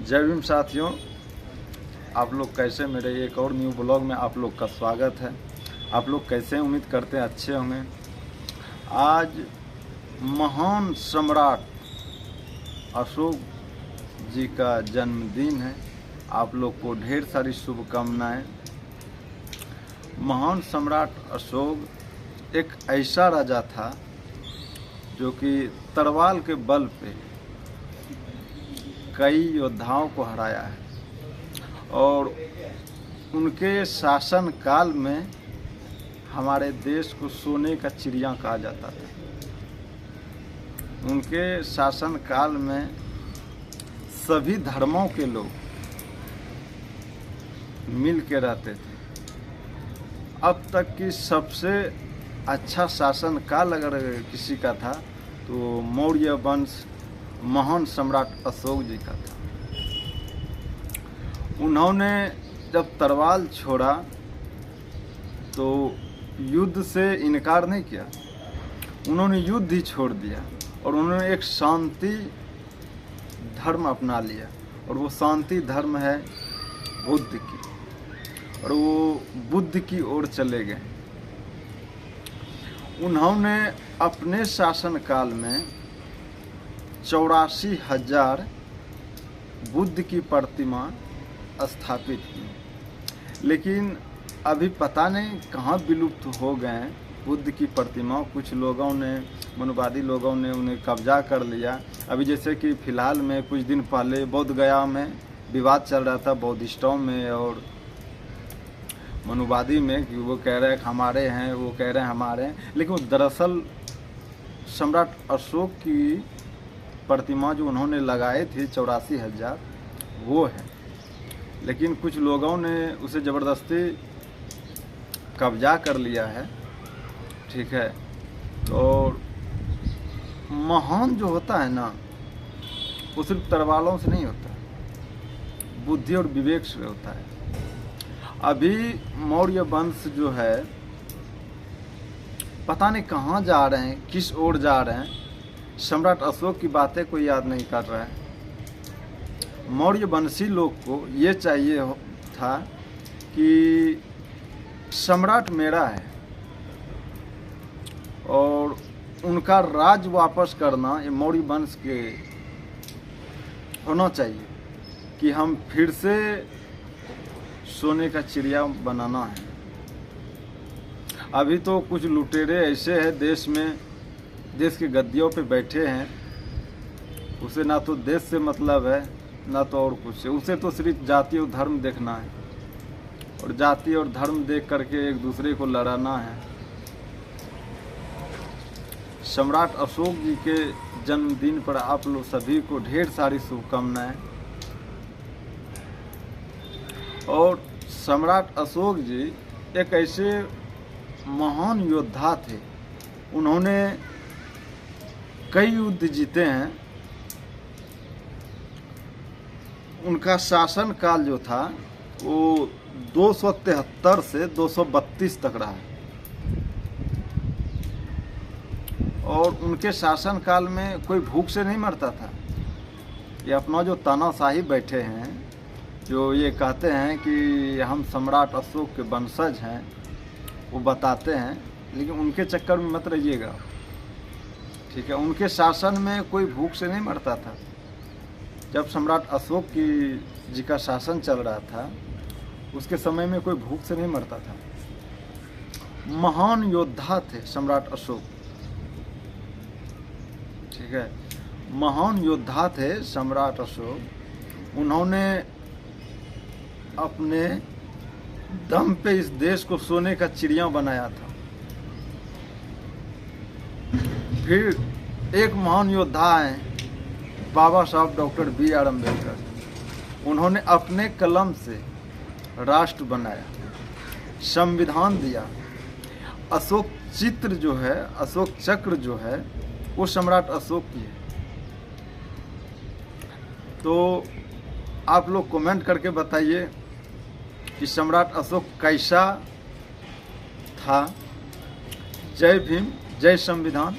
जय भीम साथियों, आप लोग कैसे? मेरे एक और न्यू ब्लॉग में आप लोग का स्वागत है। आप लोग कैसे हैं? उम्मीद करते हैं अच्छे होंगे। आज महान सम्राट अशोक जी का जन्मदिन है। आप लोग को ढेर सारी शुभकामनाएं। महान सम्राट अशोक एक ऐसा राजा था जो कि तलवार के बल पे कई योद्धाओं को हराया है और उनके शासन काल में हमारे देश को सोने का चिड़िया कहा जाता था। उनके शासन काल में सभी धर्मों के लोग मिल के रहते थे। अब तक की सबसे अच्छा शासन काल अगर किसी का था तो मौर्य वंश महान सम्राट अशोक जी का था। उन्होंने जब तलवार छोड़ा तो युद्ध से इनकार नहीं किया, उन्होंने युद्ध ही छोड़ दिया और उन्होंने एक शांति धर्म अपना लिया और वो शांति धर्म है बुद्ध की, और वो बुद्ध की ओर चले गए। उन्होंने अपने शासन काल में 84,000 बुद्ध की प्रतिमा स्थापित की, लेकिन अभी पता नहीं कहाँ विलुप्त हो गए बुद्ध की प्रतिमा। कुछ लोगों ने, मनुवादी लोगों ने उन्हें कब्जा कर लिया। अभी जैसे कि फ़िलहाल में कुछ दिन पहले बोध गया में विवाद चल रहा था बौद्धिस्टों में और मनुवादी में कि वो कह रहे हैं हमारे हैं, वो कह रहे हैं हमारे हैं, लेकिन वो दरअसल सम्राट अशोक की प्रतिमा जो उन्होंने लगाए थे 84,000 वो है, लेकिन कुछ लोगों ने उसे ज़बरदस्ती कब्जा कर लिया है। ठीक है, और महान जो होता है ना वो सिर्फ तलवारों से नहीं होता, बुद्धि और विवेक से होता है। अभी मौर्य वंश जो है पता नहीं कहाँ जा रहे हैं, किस ओर जा रहे हैं। सम्राट अशोक की बातें कोई याद नहीं कर रहा है। मौर्य वंशी लोग को ये चाहिए था कि सम्राट मेरा है और उनका राज वापस करना ये मौर्य वंश के होना चाहिए कि हम फिर से सोने का चिड़िया बनाना है। अभी तो कुछ लुटेरे ऐसे हैं देश में, देश की गद्दियों पे बैठे हैं, उसे ना तो देश से मतलब है ना तो और कुछ है। उसे तो सिर्फ जाति और धर्म देखना है और जाति और धर्म देख करके एक दूसरे को लड़ाना है। सम्राट अशोक जी के जन्मदिन पर आप लोग सभी को ढेर सारी शुभकामनाएं। और सम्राट अशोक जी एक ऐसे महान योद्धा थे, उन्होंने कई युद्ध जीते हैं। उनका शासन काल जो था वो 273 से 232 तक रहा है और उनके शासन काल में कोई भूख से नहीं मरता था। ये अपना जो तानाशाही बैठे हैं जो ये कहते हैं कि हम सम्राट अशोक के वंशज हैं, वो बताते हैं, लेकिन उनके चक्कर में मत रहिएगा। ठीक है, उनके शासन में कोई भूख से नहीं मरता था। जब सम्राट अशोक जी का शासन चल रहा था उसके समय में कोई भूख से नहीं मरता था। महान योद्धा थे सम्राट अशोक। ठीक है, महान योद्धा थे सम्राट अशोक। उन्होंने अपने दम पे इस देश को सोने का चिड़िया बनाया था। फिर एक महान योद्धा हैं बाबा साहब डॉक्टर B.R. अम्बेडकर। उन्होंने अपने कलम से राष्ट्र बनाया, संविधान दिया। अशोक चित्र जो है, अशोक चक्र जो है वो सम्राट अशोक की है। तो आप लोग कमेंट करके बताइए कि सम्राट अशोक कैसा था। जय भीम, जय संविधान।